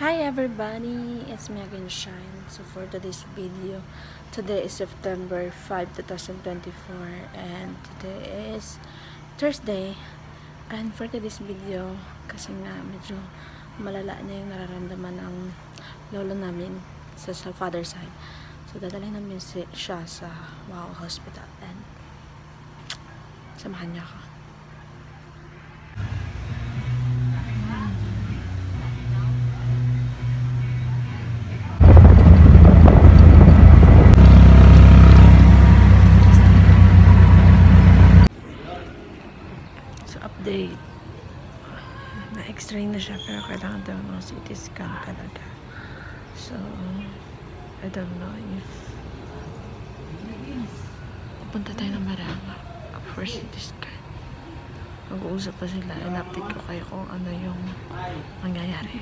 Hi everybody, it's me again, Shine. So for today's video, today is September 5, 2024 and today is Thursday. And for today's video, kasi nga medyo malala na yung nararamdaman ng lolo namin sa father side. So dadalhin namin siya sa Wow Hospital and samahan niya ako. Update. Na-extrain na siya pero kailangan daw ng CT scan talaga. So, I don't know if pupunta tayo ng Marama for CT scan. Mag-uusap pa sila and update ko kayo kung ano yung mangyayari.